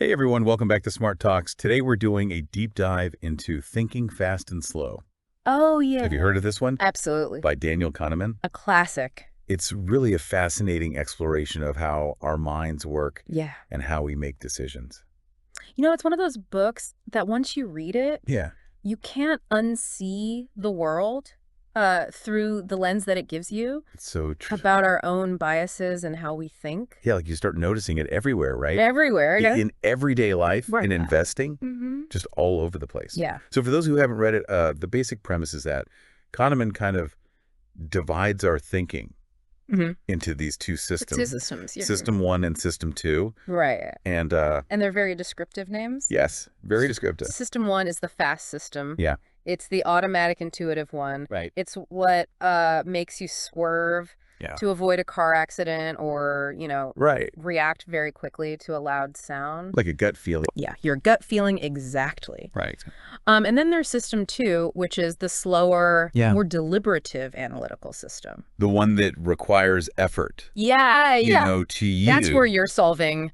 Hey everyone, welcome back to Smart Talks. Today we're doing a deep dive into Thinking Fast and Slow. Oh, yeah. Have you heard of this one? Absolutely. By Daniel Kahneman. A classic. It's really a fascinating exploration of how our minds work Yeah. and how we make decisions. It's one of those books that once you read it, Yeah. you can't unsee the world through the lens that it gives you It's so true. about our own biases and how we think. Yeah, like you start noticing it everywhere, right? Everywhere. Yeah. In everyday life, Right. in investing, just all over the place. Yeah. So for those who haven't read it, the basic premise is that Kahneman kind of divides our thinking into these two systems. Two systems. Yeah. System 1 and System 2. Right. And they're very descriptive names. yes, very descriptive. System 1 is the fast system. Yeah. It's the automatic, intuitive one. Right. It's what makes you swerve to avoid a car accident or, Right. react very quickly to a loud sound. Like a gut feeling. Yeah, your gut feeling exactly. Right. And then there's system 2, which is the slower, Yeah. more deliberative analytical system. The one that requires effort. Yeah. To you. That's where you're solving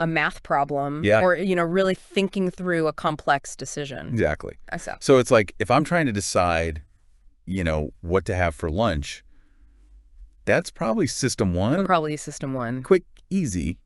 a math problem or, really thinking through a complex decision. Exactly. So So it's like if I'm trying to decide, what to have for lunch, that's probably System 1. probably system 1. Quick, easy.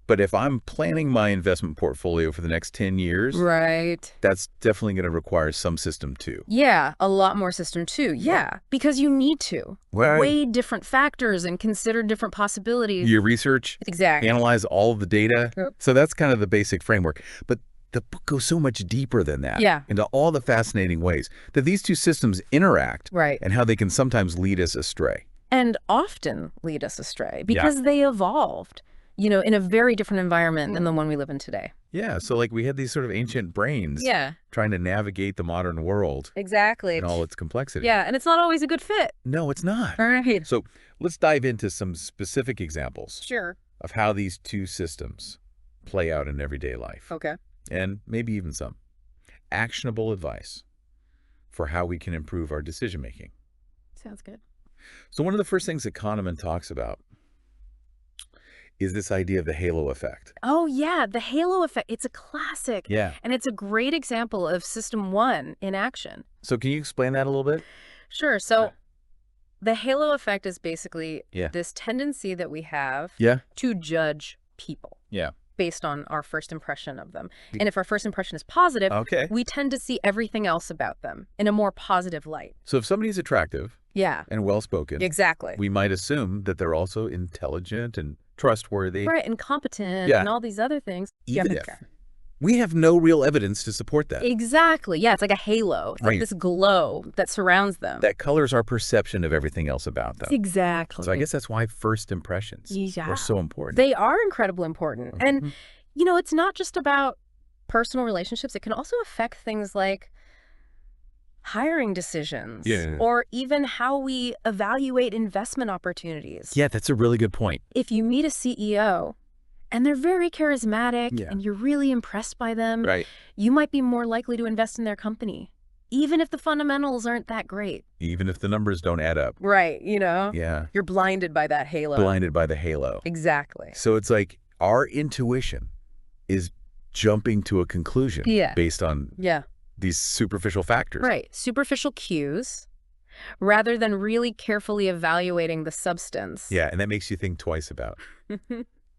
But if I'm planning my investment portfolio for the next 10 years, Right. that's definitely going to require some System 2. Yeah, a lot more system 2. Yeah, because you need to Right. weigh different factors and consider different possibilities. You research, Exactly. analyze all of the data. Yep. So that's kind of the basic framework. But the book goes so much deeper than that. Yeah. Into all the fascinating ways that these two systems interact. Right. And how they can sometimes lead us astray. And often lead us astray because they evolved, in a very different environment than the one we live in today. Yeah. So like we had these sort of ancient brains Yeah. trying to navigate the modern world Exactly. and all its complexity. Yeah, and it's not always a good fit. No, it's not. All right. So let's dive into some specific examples Sure. of how these two systems play out in everyday life. Okay. And maybe even some actionable advice for how we can improve our decision-making. Sounds good. So one of the first things that Kahneman talks about is this idea of the halo effect. Oh, yeah, the halo effect. It's a classic. Yeah. And it's a great example of system 1 in action. So can you explain that a little bit? Sure. So the halo effect is basically Yeah. this tendency that we have Yeah. to judge people Yeah. based on our first impression of them. And if our first impression is positive, Okay. we tend to see everything else about them in a more positive light. So if somebody's attractive Yeah, and well-spoken, exactly. we might assume that they're also intelligent and trustworthy. Right, and competent Yeah. and all these other things. Even Yeah. if we have no real evidence to support that. Exactly. Yeah, it's like a halo. It's like Right. this glow that surrounds them. That colors our perception of everything else about them. Exactly. So I guess that's why first impressions Yeah. are so important. They are incredibly important. And, it's not just about personal relationships. It can also affect things like hiring decisions or even how we evaluate investment opportunities. Yeah, that's a really good point. If you meet a CEO and they're very charismatic and you're really impressed by them, Right. you might be more likely to invest in their company, even if the fundamentals aren't that great. Even if the numbers don't add up. Right, Yeah. You're blinded by that halo. Blinded by the halo. Exactly. So it's like our intuition is jumping to a conclusion based on Yeah. these superficial factors. Right. Superficial cues rather than really carefully evaluating the substance. Yeah, and that makes you think twice about,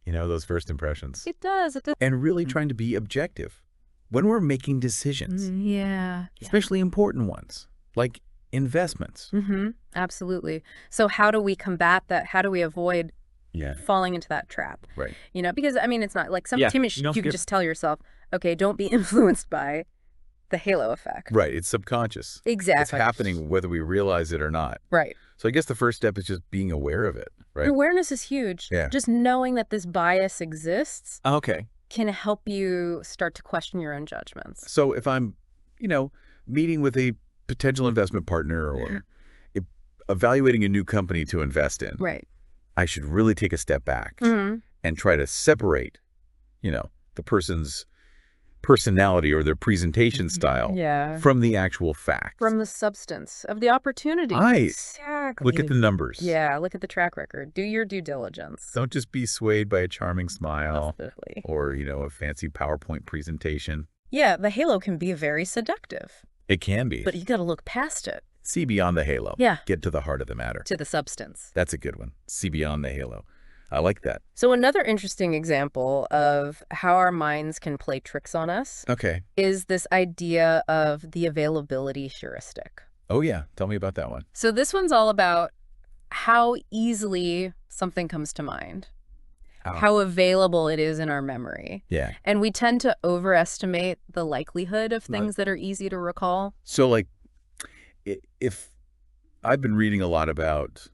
those first impressions. It does. It does. And really trying to be objective when we're making decisions, Yeah. especially important ones, like investments. Absolutely. So how do we combat that? How do we avoid Yeah. falling into that trap? Right. Because, it's not like Yeah. sometimes you can just tell yourself, okay, don't be influenced by the halo effect. Right. It's subconscious. Exactly. It's happening whether we realize it or not. Right. So I guess the first step is just being aware of it, right? Awareness is huge. Yeah. Just knowing that this bias exists Okay. can help you start to question your own judgments. So if I'm, meeting with a potential investment partner or evaluating a new company to invest in, Right. I should really take a step back and try to separate, the person's personality or their presentation style from the actual facts. From the substance of the opportunity. Exactly. Look at the numbers. Yeah, look at the track record. Do your due diligence. Don't just be swayed by a charming smile Absolutely. or, a fancy PowerPoint presentation. Yeah, the halo can be very seductive. It can be. But you got to look past it. See beyond the halo. Yeah. Get to the heart of the matter. To the substance. That's a good one. See beyond the halo. I like that. So another interesting example of how our minds can play tricks on us is this idea of the availability heuristic. Oh, yeah. Tell me about that one. So this one's all about how easily something comes to mind, how available it is in our memory. Yeah. And we tend to overestimate the likelihood of things that are easy to recall. So, like, if I've been reading a lot about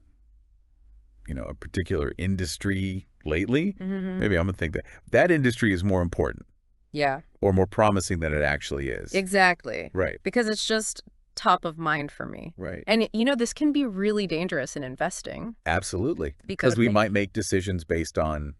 a particular industry lately, maybe I'm going to think that industry is more important. Yeah. Or more promising than it actually is. Exactly. Right. Because it's just top of mind for me. Right. And, this can be really dangerous in investing. Absolutely. Because we might make decisions based on,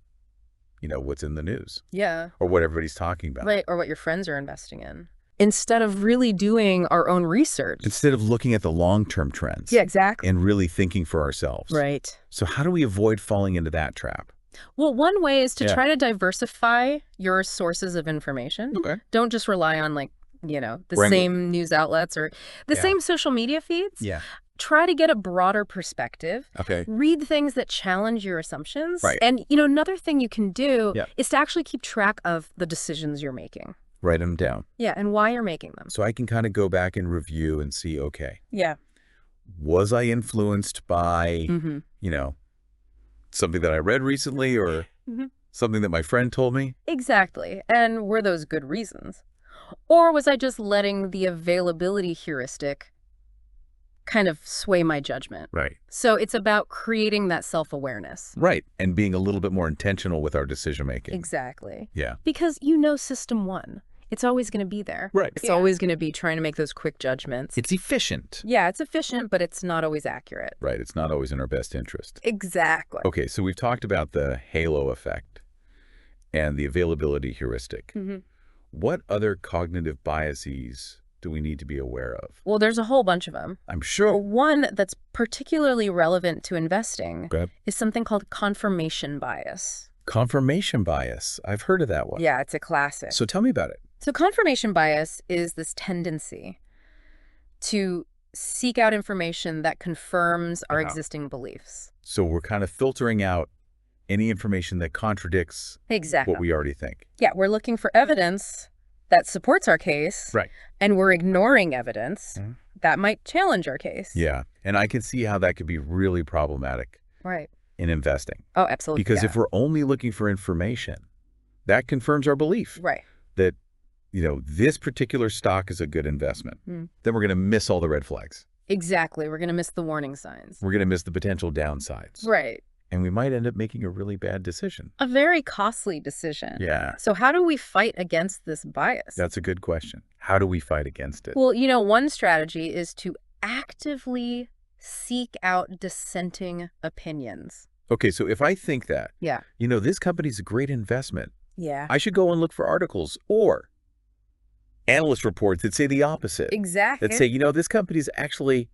what's in the news. Yeah. Or what everybody's talking about. Right. Or what your friends are investing in. Instead of really doing our own research. Instead of looking at the long-term trends. Yeah, exactly. And really thinking for ourselves. Right. So how do we avoid falling into that trap? Well, one way is to try to diversify your sources of information. Okay. Don't just rely on the same news outlets or the same social media feeds. Yeah. Try to get a broader perspective. Okay. Read things that challenge your assumptions. Right. And, another thing you can do is to actually keep track of the decisions you're making. Write them down. Yeah, and why you're making them. So I can kind of go back and review and see, okay. Yeah. Was I influenced by, something that I read recently or something that my friend told me? Exactly. And were those good reasons? Or was I just letting the availability heuristic kind of sway my judgment? Right. So it's about creating that self-awareness. Right. And being a little bit more intentional with our decision-making. Exactly. Yeah. Because system one. It's always going to be there. Right. It's always going to be trying to make those quick judgments. It's efficient. Yeah, it's efficient, but it's not always accurate. Right. It's not always in our best interest. Exactly. Okay, so we've talked about the halo effect and the availability heuristic. What other cognitive biases do we need to be aware of? Well, there's a whole bunch of them. I'm sure. One that's particularly relevant to investing is something called confirmation bias. Confirmation bias. I've heard of that one. Yeah, it's a classic. So tell me about it. So confirmation bias is this tendency to seek out information that confirms our existing beliefs. So we're kind of filtering out any information that contradicts what we already think. Yeah, we're looking for evidence that supports our case. Right. And we're ignoring evidence that might challenge our case. Yeah. And I can see how that could be really problematic. Right. In investing. Oh, absolutely. Because if we're only looking for information, that confirms our belief. Right. That, this particular stock is a good investment. Then we're going to miss all the red flags. Exactly. We're going to miss the warning signs. We're going to miss the potential downsides. Right. And we might end up making a really bad decision. A very costly decision. Yeah. So how do we fight against this bias? That's a good question. How do we fight against it? Well, one strategy is to actively seek out dissenting opinions. Okay, so if I think that, yeah, this company's a great investment, yeah, I should go and look for articles or analyst reports that say the opposite. Exactly. That say, this company's actually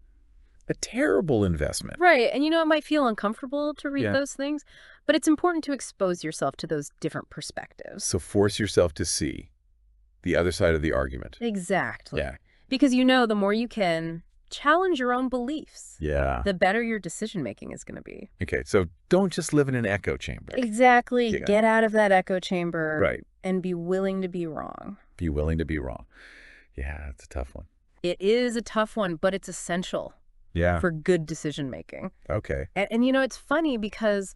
a terrible investment. Right. And, it might feel uncomfortable to read those things, but it's important to expose yourself to those different perspectives. So force yourself to see the other side of the argument. Exactly. Yeah. Because, the more you can challenge your own beliefs, the better your decision-making is going to be. Okay. So don't just live in an echo chamber. Exactly. Get out of that echo chamber. Right. And be willing to be wrong. Be willing to be wrong. Yeah, it's a tough one. It is a tough one, but it's essential. Yeah. For good decision making. Okay. And it's funny because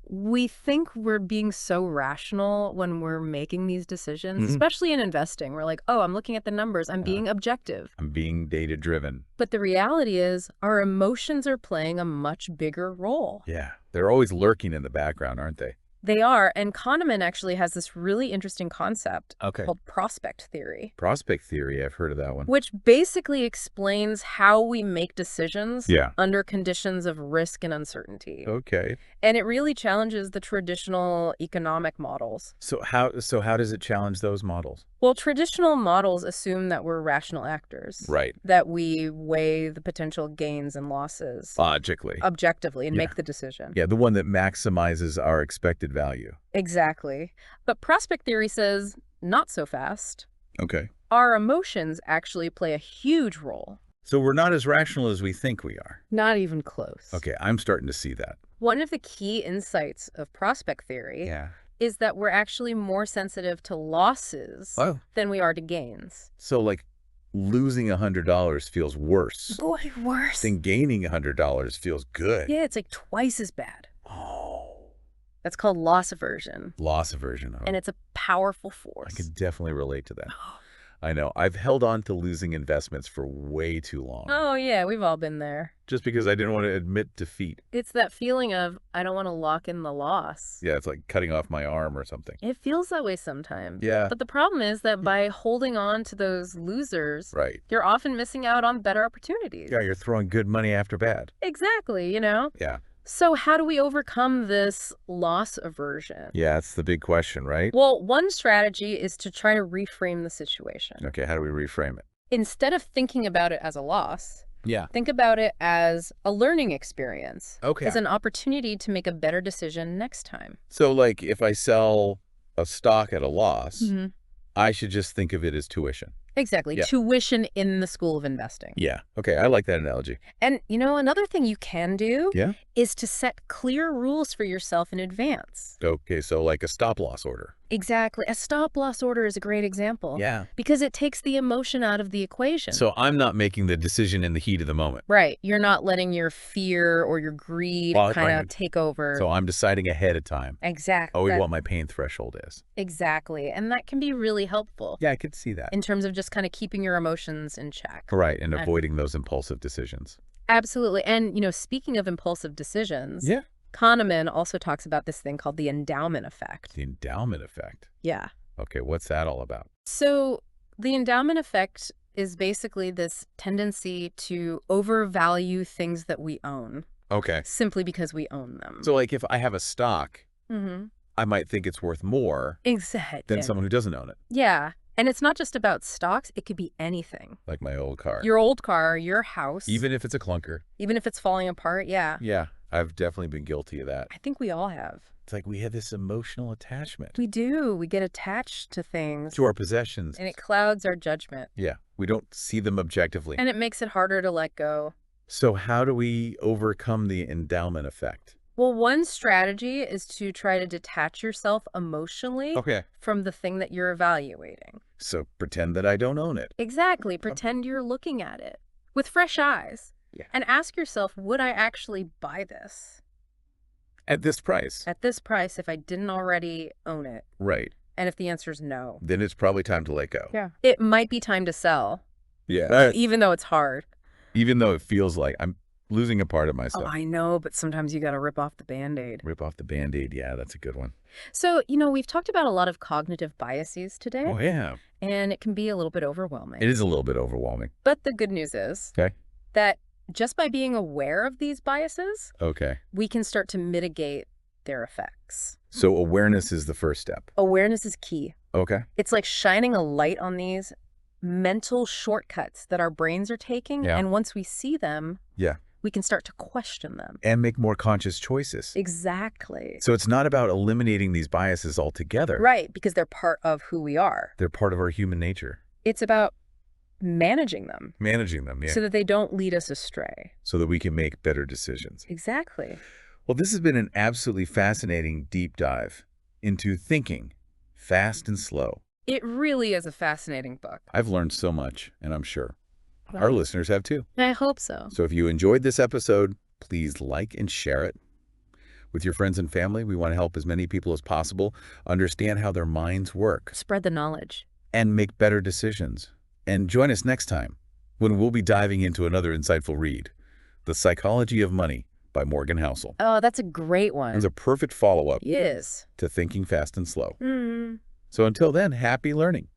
we think we're being so rational when we're making these decisions, especially in investing. We're like, oh, I'm looking at the numbers. I'm being objective. I'm being data driven. But the reality is our emotions are playing a much bigger role. Yeah. They're always lurking in the background, aren't they? They are, and Kahneman actually has this really interesting concept called prospect theory. Prospect theory, I've heard of that one. Which basically explains how we make decisions Yeah. under conditions of risk and uncertainty. Okay. And it really challenges the traditional economic models. So how does it challenge those models? Well, traditional models assume that we're rational actors. Right. That we weigh the potential gains and losses Logically. Objectively and make the decision. Yeah, the one that maximizes our expected value. Exactly. But prospect theory says, not so fast. Okay. Our emotions actually play a huge role. So we're not as rational as we think we are. Not even close. Okay, I'm starting to see that. One of the key insights of prospect theory is that we're actually more sensitive to losses than we are to gains. So like losing $100 feels worse. Boy, worse. Than gaining $100 feels good. Yeah, it's like twice as bad. Oh. That's called loss aversion. Loss aversion. And it's a powerful force. I can definitely relate to that. I know. I've held on to losing investments for way too long. Oh, yeah, we've all been there. Just because I didn't want to admit defeat. It's that feeling of, I don't want to lock in the loss. Yeah, it's like cutting off my arm or something. It feels that way sometimes. Yeah. But the problem is that by holding on to those losers, you're often missing out on better opportunities. Yeah, you're throwing good money after bad. Exactly, you know? Yeah. So how do we overcome this loss aversion? Yeah, that's the big question, right? Well, one strategy is to try to reframe the situation. Okay, how do we reframe it? Instead of thinking about it as a loss, Yeah. think about it as a learning experience. Okay. As an opportunity to make a better decision next time. So like if I sell a stock at a loss, I should just think of it as tuition. Exactly. Tuition in the school of investing. Yeah. Okay. I like that analogy. And, you know, another thing you can do Yeah. is to set clear rules for yourself in advance. Okay. So like a stop loss order. Exactly. A stop loss order is a great example. Yeah. Because it takes the emotion out of the equation. So I'm not making the decision in the heat of the moment. Right. You're not letting your fear or your greed kind of take over. So I'm deciding ahead of time. Exactly. Always what my pain threshold is. Exactly. And that can be really helpful. Yeah, I could see that. In terms of just kind of keeping your emotions in check. Right. And avoiding those impulsive decisions. Absolutely. And, you know, speaking of impulsive decisions. Yeah. Kahneman also talks about this thing called the endowment effect. The endowment effect? Yeah. Okay, what's that all about? So the endowment effect is basically this tendency to overvalue things that we own. Okay. Simply because we own them. So like if I have a stock, I might think it's worth more than someone who doesn't own it. Yeah. And it's not just about stocks. It could be anything. Like my old car. Your old car, your house. Even if it's a clunker. Even if it's falling apart, yeah. Yeah, I've definitely been guilty of that. I think we all have. It's like we have this emotional attachment. We do. We get attached to things. To our possessions. And it clouds our judgment. Yeah, we don't see them objectively. And it makes it harder to let go. So how do we overcome the endowment effect? Well, one strategy is to try to detach yourself emotionally from the thing that you're evaluating. So pretend that I don't own it. Exactly. Pretend you're looking at it with fresh eyes. Yeah. And ask yourself, would I actually buy this? At this price? At this price if I didn't already own it. Right. And if the answer is no. Then it's probably time to let go. Yeah. It might be time to sell. Yeah. Even though it's hard. Even though it feels like I'm losing a part of myself. Oh, I know, but sometimes you got to rip off the Band-Aid. Rip off the Band-Aid. Yeah, that's a good one. So, you know, we've talked about a lot of cognitive biases today. Oh, yeah. And it can be a little bit overwhelming. It is a little bit overwhelming. But the good news is that just by being aware of these biases, we can start to mitigate their effects. So awareness is the first step. Awareness is key. Okay. It's like shining a light on these mental shortcuts that our brains are taking. Yeah. And once we see them, we can start to question them. And make more conscious choices. Exactly. So it's not about eliminating these biases altogether. Right, because they're part of who we are. They're part of our human nature. It's about managing them. Managing them, yeah. So that they don't lead us astray. So that we can make better decisions. Exactly. Well, this has been an absolutely fascinating deep dive into thinking fast and slow. It really is a fascinating book. I've learned so much, and I'm sure our listeners have too. I hope so. So if you enjoyed this episode, please like and share it with your friends and family. We want to help as many people as possible understand how their minds work. Spread the knowledge. And make better decisions. And join us next time when we'll be diving into another insightful read, The Psychology of Money by Morgan Housel. Oh, that's a great one. It's a perfect follow-up Yes. to Thinking Fast and Slow. Mm. So until then, happy learning.